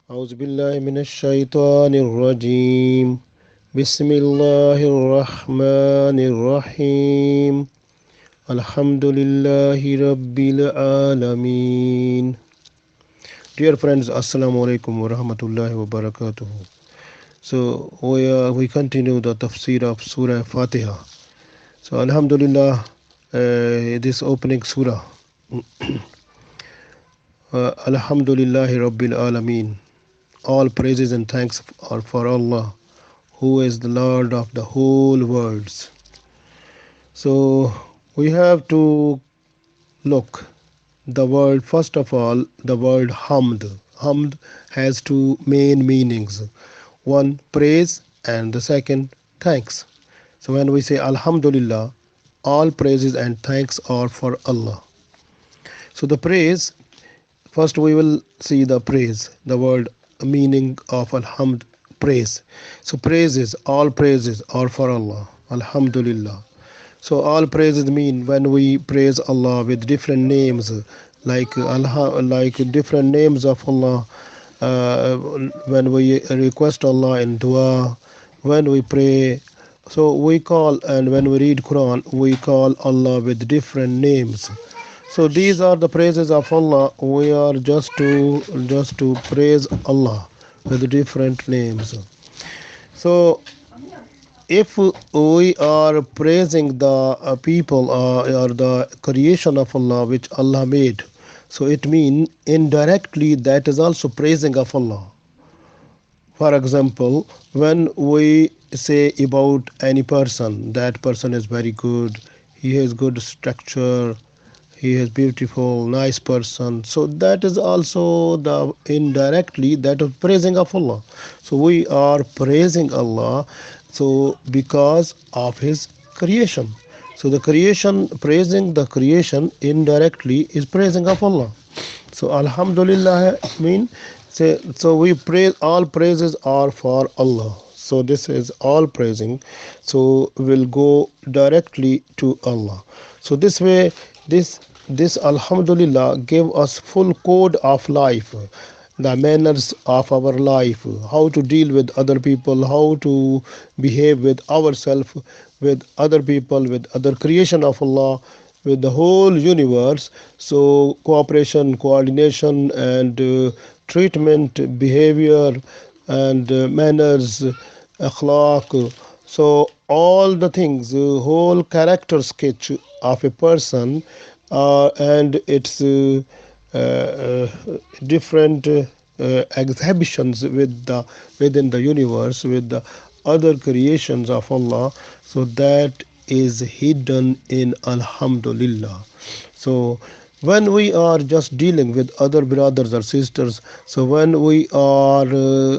أعوذ بالله من الشيطان الرجيم. بسم الله الرحمن الرحيم. الحمد لله Rabbil aalameen. Dear friends, Assalamu alaikum wa rahmatullahi wa barakatuh. So we continue the tafsir of Surah Fatiha. So Alhamdulillah, this opening surah. Alhamdulillahi Rabbil aalameen. All praises and thanks are for Allah, who is the Lord of the whole worlds. So we have to look the word, first of all, the word hamd. Hamd has two main meanings. One, praise, and the second, thanks. So when we say Alhamdulillah, all praises and thanks are for Allah. So the praise, first we will see the praise, the word meaning of Alhamd, praise. So praises, all praises are for Allah. Alhamdulillah. So all praises mean when we praise Allah with different names, like Allah, like different names of Allah, when we request Allah in dua, when we pray. So we call, and when we read Quran, we call Allah with different names. So these are the praises of Allah. We are just to praise Allah with different names. So if we are praising the people or the creation of Allah which Allah made, so it means indirectly that is also praising of Allah. For example, when we say about any person, that person is very good, he has good structure, he is beautiful, nice person, so that is also the indirectly that is praising of Allah. So we are praising Allah, so because of his creation. So the creation, praising the creation indirectly is praising of Allah. So Alhamdulillah mean, so we praise, all praises are for Allah. So this is all praising, so will go directly to Allah. So this way, this Alhamdulillah give us full code of life, the manners of our life, how to deal with other people, how to behave with ourselves, with other people, with other creation of Allah, with the whole universe. So cooperation, coordination, and treatment, behavior, and manners, akhlaq. So all the things, whole character sketch of a person, and its different exhibitions within the universe, with the other creations of Allah. So that is hidden in Alhamdulillah. So when we are just dealing with other brothers or sisters, so when we are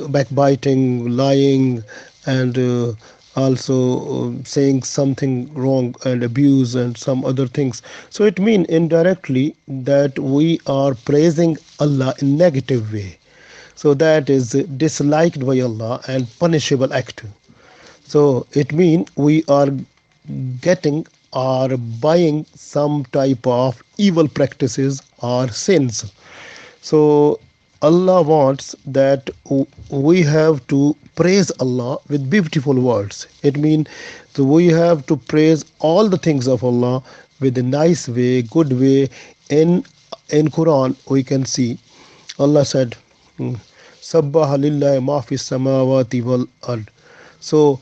backbiting, lying, and also saying something wrong and abuse and some other things, so it means indirectly that we are praising Allah in negative way. So that is disliked by Allah and punishable act. So it means we are getting or buying some type of evil practices or sins. So Allah wants that we have to praise Allah with beautiful words. It means so we have to praise all the things of Allah with a nice way, good way. In Quran we can see Allah said, Sabbaha lillahi ma fi samawati wal ard. So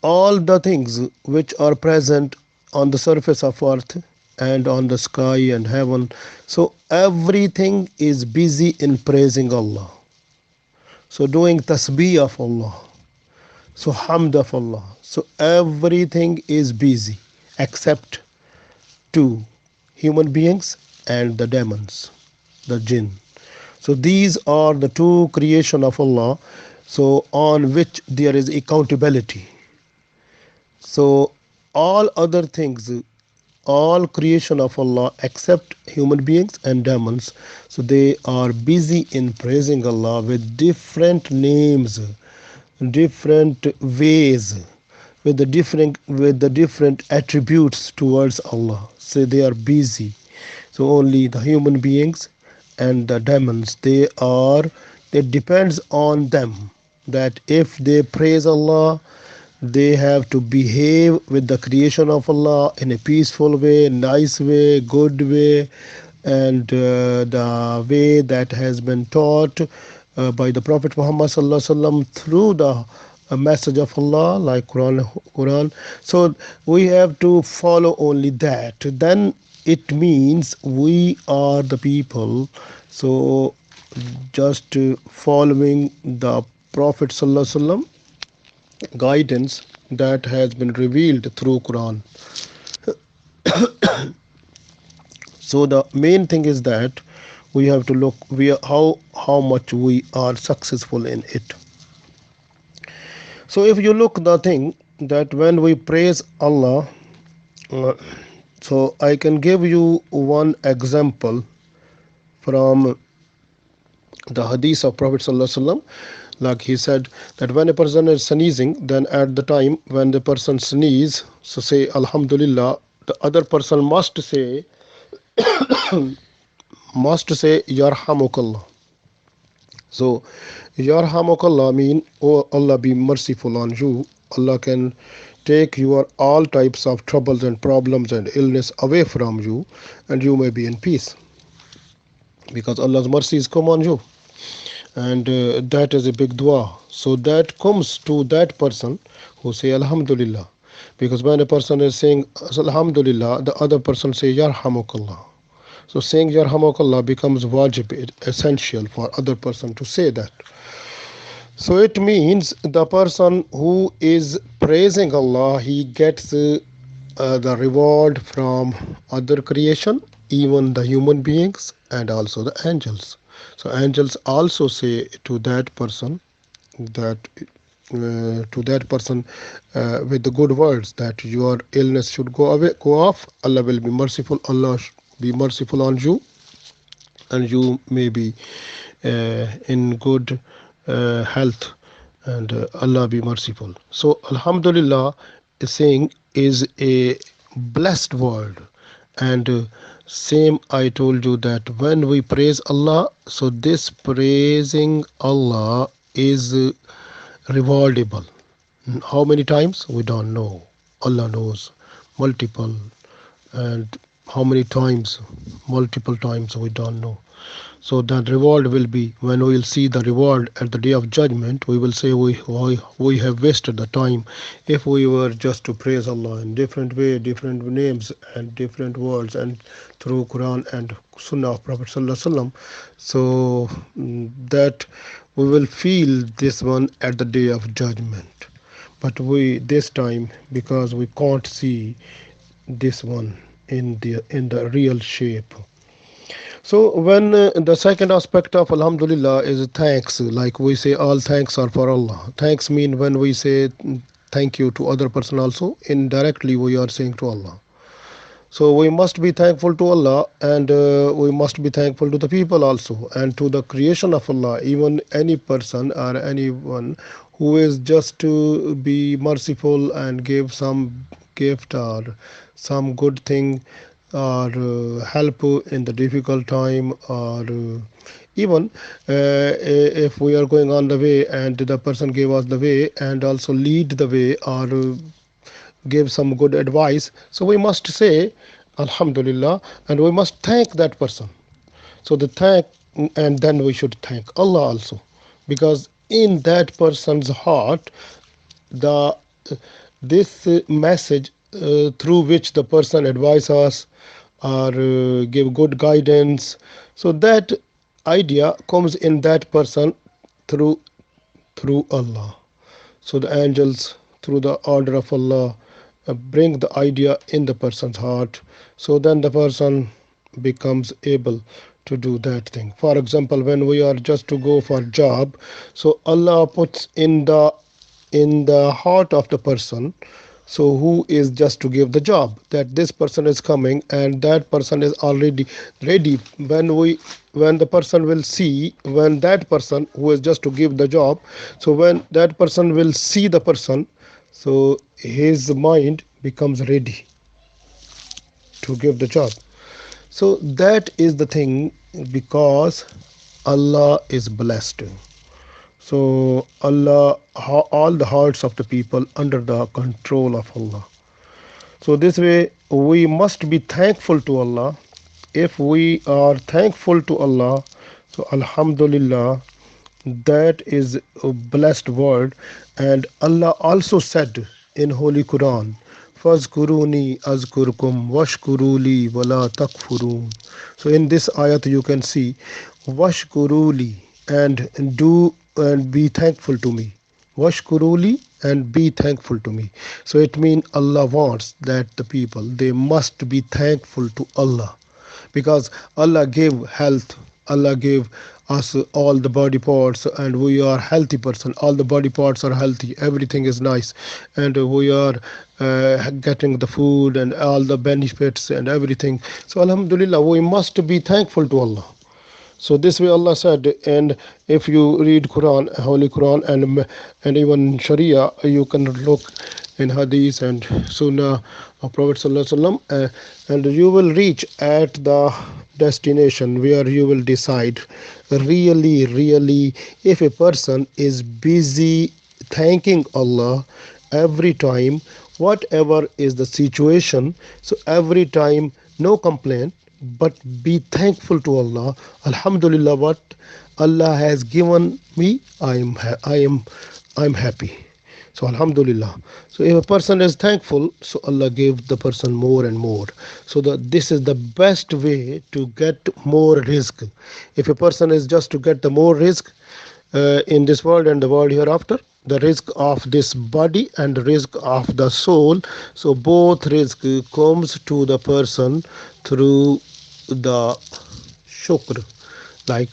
all the things which are present on the surface of earth and on the sky and heaven, so everything is busy in praising Allah. So doing tasbih of Allah, so hamd of Allah. So everything is busy except two, human beings and the demons, the jinn. So these are the two creation of Allah, so on which there is accountability. So all other things, all creation of Allah except human beings and demons, so they are busy in praising Allah with different names, different ways, with the different attributes towards Allah. So they are busy. So only the human beings and the demons, it depends on them, that if they praise Allah, they have to behave with the creation of Allah in a peaceful way, nice way, good way, and the way that has been taught by the Prophet Muhammad sallallahu alaihi wasallam through the message of Allah, like Quran. So we have to follow only that. Then it means we are the people. So just following the Prophet sallallahu alaihi wasallam guidance that has been revealed through Quran. So the main thing is that we have to look how much we are successful in it. So if you look the thing that when we praise Allah, so I can give you one example from the hadith of Prophet sallallahu alaihi wasallam. Like he said that when a person is sneezing, then at the time when the person sneeze, so say Alhamdulillah, the other person must say Yarhamukallah. So Yarhamukallah mean, oh Allah, be merciful on you. Allah can take your all types of troubles and problems and illness away from you, and you may be in peace, because Allah's mercies come on you. And that is a big dua. So that comes to that person who say Alhamdulillah, because when a person is saying Alhamdulillah, the other person say Yarhamukallah. So saying Yarhamukallah becomes wajib, essential for other person to say that. So it means the person who is praising Allah, he gets the reward from other creation, even the human beings and also the angels. So angels also say to that person that with the good words that your illness should go off. Allah will be merciful. Allah be merciful on you, and you may be in good health, and Allah be merciful. So Alhamdulillah saying is a blessed word. And same I told you that when we praise Allah, so this praising Allah is rewardable. How many times? We don't know. Allah knows. Multiple. And how many times? Multiple times we don't know. So that reward will be, when we will see the reward at the day of judgment, we will say we have wasted the time if we were just to praise Allah in different way, different names and different words, and through Quran and Sunnah of Prophet sallallahu alaihi wasallam. So that we will feel this one at the day of judgment. But we this time, because we can't see this one in the real shape. So when the second aspect of Alhamdulillah is thanks, like we say all thanks are for Allah. Thanks mean when we say thank you to other person also, indirectly we are saying to Allah. So we must be thankful to Allah, and we must be thankful to the people also, and to the creation of Allah. Even any person or anyone who is just to be merciful and give some gift or some good thing, or help in the difficult time, or even if we are going on the way and the person gave us the way and also lead the way, or give some good advice, so we must say Alhamdulillah, and we must thank that person. So and then we should thank Allah also, because in that person's heart this message through which the person advise us or give good guidance, so that idea comes in that person through Allah. So the angels, through the order of Allah, bring the idea in the person's heart, so then the person becomes able to do that thing. For example, when we are just to go for job, so Allah puts in the heart of the person, so who is just to give the job, that this person is coming and that person is already ready. When the person will see, when that person who is just to give the job, so when that person will see the person, so his mind becomes ready to give the job. So that is the thing because Allah is blessed. So all the hearts of the people under the control of Allah. So this way we must be thankful to Allah. If we are thankful to Allah, so Alhamdulillah, that is a blessed word. And Allah also said in Holy Quran, Fazkuruni azkurkum washkuruli wala takfurun. So in this ayat you can see washkuruli, and do and be thankful to me. Washkuruli, and be thankful to me. So it means Allah wants that the people, they must be thankful to Allah, because Allah gave health, Allah gave us all the body parts, and we are healthy person. All the body parts are healthy, everything is nice, and we are getting the food and all the benefits and everything. So Alhamdulillah, we must be thankful to Allah. So this way Allah said. And if you read Quran, Holy Quran, and even Sharia, you can look in Hadith and Sunnah of Prophet Sallallahu Alaihi Wasallam, and you will reach at the destination where you will decide really if a person is busy thanking Allah every time, whatever is the situation. So every time, no complaint, but be thankful to Allah. Alhamdulillah, what Allah has given me, I'm happy. So Alhamdulillah. So if a person is thankful, so Allah gave the person more and more. So this is the best way to get more rizq. If a person is just to get the more rizq in this world and the world hereafter, the rizq of this body and the rizq of the soul, so both rizq comes to the person through the shukr, like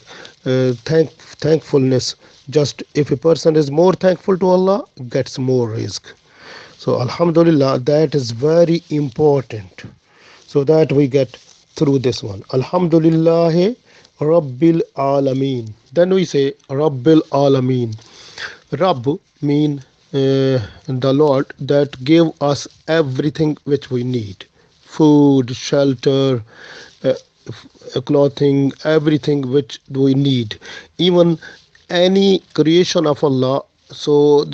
thankfulness. Just if a person is more thankful to Allah, gets more rizq. So Alhamdulillah, that is very important, so that we get through this one. Alhamdulillah Rabbil aalameen. Then we say Rabbil aalameen. Rabb mean the Lord that gave us everything which we need: food, shelter, clothing, everything which we need. Even any creation of Allah, so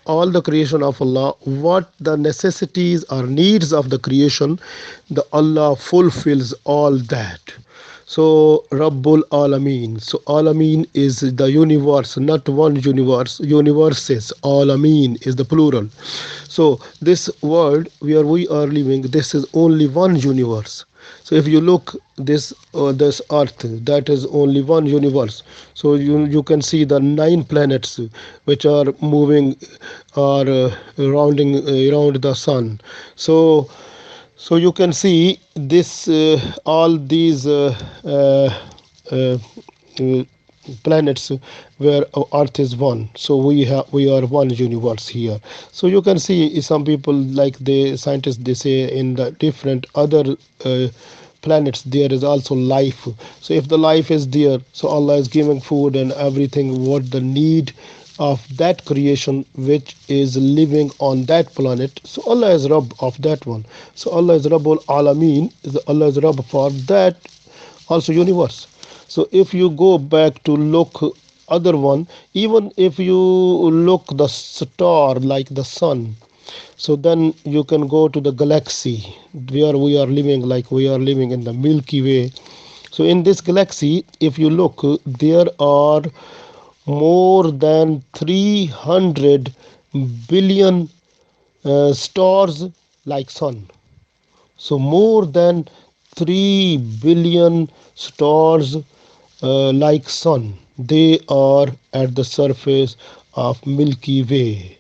all the creation of Allah, what the necessities or needs of the creation, the Allah fulfills all that. So Rabbul Alameen. So Alameen is the universe, not one universe. Universes. Alameen is the plural. So this world where we are living, this is only one universe. So if you look this earth, that is only one universe. So you can see the 9 planets which are moving or rounding around the sun. So you can see this all these planets where Earth is one. So we are one universe here. So you can see some people, like the scientists, they say in the different other planets there is also life. So if the life is there, so Allah is giving food and everything what the need of that creation which is living on that planet. So Allah is Rabb of that one. So Allah is Rabbul Alameen. Allah is Rabb for that also universe. So if you go back to look other one, even if you look the star like the sun, so then you can go to the galaxy where we are living, like we are living in the Milky Way. So in this galaxy, if you look, there are more than 300 billion stars like sun. So more than 3 billion stars like sun, they are at the surface of Milky Way.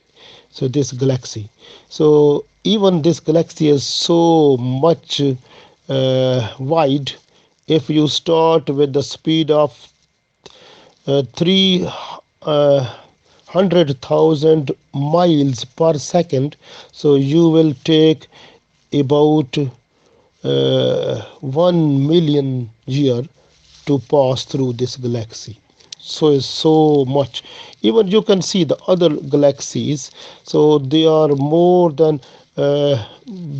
So this galaxy. So even this galaxy is so much wide. If you start with the speed of 300,000 miles per second, so you will take about 1 million years to pass through this galaxy. So it's so much. Even you can see the other galaxies, so they are more than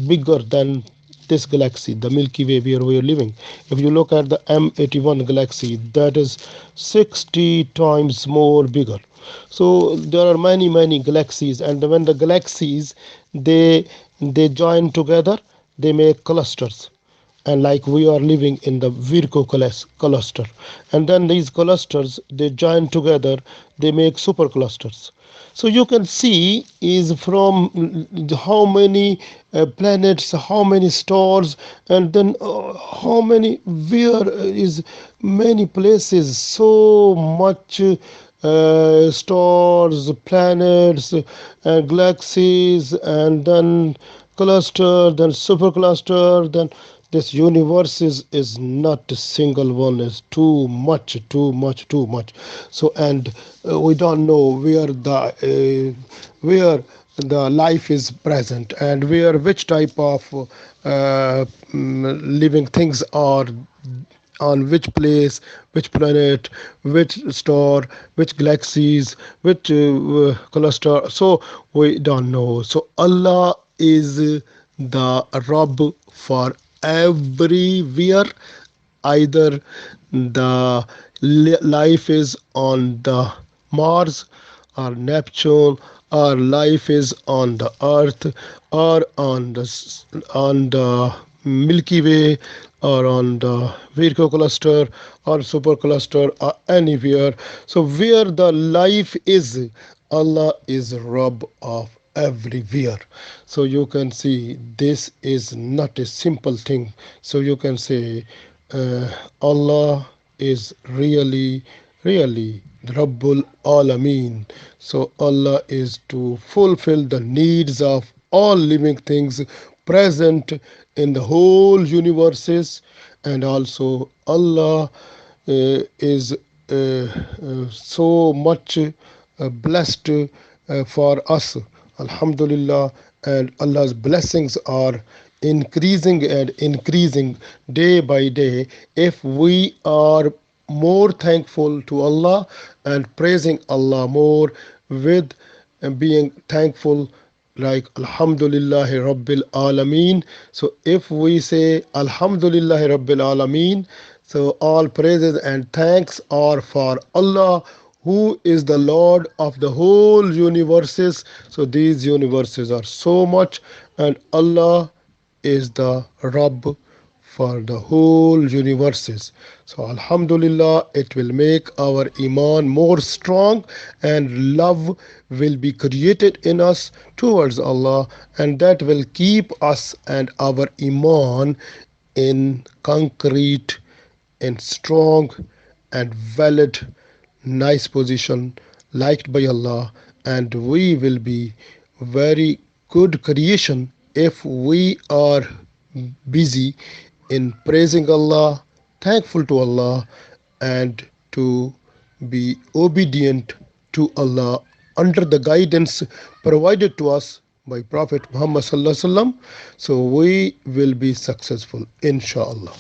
bigger than this galaxy, the Milky Way where we are living. If you look at the M81 galaxy, that is 60 times more bigger. So there are many galaxies, and when the galaxies they join together, they make clusters, and like we are living in the Virgo cluster, and then these clusters they join together, they make superclusters. So you can see is from how many planets, how many stars, and then how many, where is many places, so much stars, planets, galaxies, and then cluster, then supercluster, then this universe is not a single one, is too much. So and we don't know where the life is present, and where which type of living things are on which place, which planet, which star, which galaxies, which cluster. So we don't know. So Allah is the Rabb for everywhere. Either the life is on the Mars or Neptune, or life is on the Earth, or on the Milky Way, or on the Virgo cluster or supercluster, or anywhere. So where the life is, Allah is Rabb of everywhere. So you can see this is not a simple thing. So you can say Allah is really the Rabbil aalameen. So Allah is to fulfill the needs of all living things present in the whole universes. And also Allah is so much blessed for us, Alhamdulillah. And Allah's blessings are increasing and increasing day by day if we are more thankful to Allah and praising Allah more with being thankful, like Alhamdulillahi Rabbil Alameen. So if we say Alhamdulillahi Rabbil Alameen, so all praises and thanks are for Allah, who is the Lord of the whole universes. So these universes are so much, and Allah is the Rabb for the whole universes. So Alhamdulillah, it will make our Iman more strong, and love will be created in us towards Allah, and that will keep us and our Iman in concrete and strong and valid nice position liked by Allah. And we will be very good creation if we are busy in praising Allah, thankful to Allah, and to be obedient to Allah under the guidance provided to us by Prophet Muhammad sallallahu alaihi wasallam. So we will be successful, inshallah.